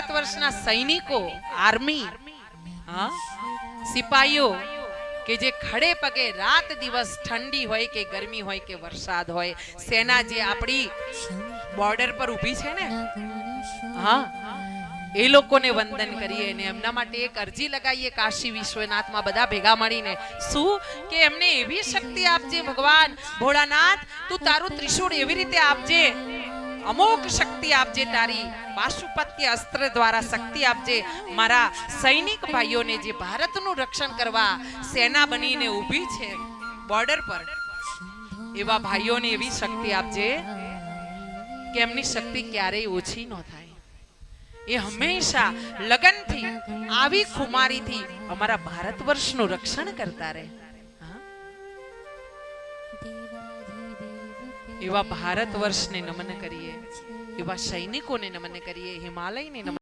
ભારત વર્ષના સૈનિકો, આર્મી, હા, સિપાહીઓ કે જે ખડે પગે રાત દિવસ ઠંડી હોય કે ગરમી હોય કે વરસાદ હોય, સેના જે આપણી બોર્ડર પર ઊભી છે ને, હા, એ લોકોને વંદન કરીએ ને એમના માટે એક અરજી લગાવીએ કાશી વિશ્વનાથમાં બધા ભેગા મળીને, શું કે એમને એવી શક્તિ આપજે ભગવાન ભોળાનાથ, તું તારું ત્રિશૂળ એવી રીતે આપજે, અમોઘ શક્તિ આપજે, તારી પાશુપત્ય અસ્ત્ર દ્વારા શક્તિ આપજે, મારા સૈનિક ભાઈઓને જે ભારતનું રક્ષણ કરવા સેના બનીને ઊભી છે બોર્ડર પર, એવા ભાઈઓને એવી શક્તિ આપજે કે એમની શક્તિ ક્યારેય ઓછી ન થાય, એ હંમેશા લગનથી આવી ખુમારીથી અમારા ભારત વર્ષનું રક્ષણ કરતા રહે. એવા ભારત વર્ષને નમન કરીએ, એવા સૈનિકોને નમન કરીએ, હિમાલયને નમન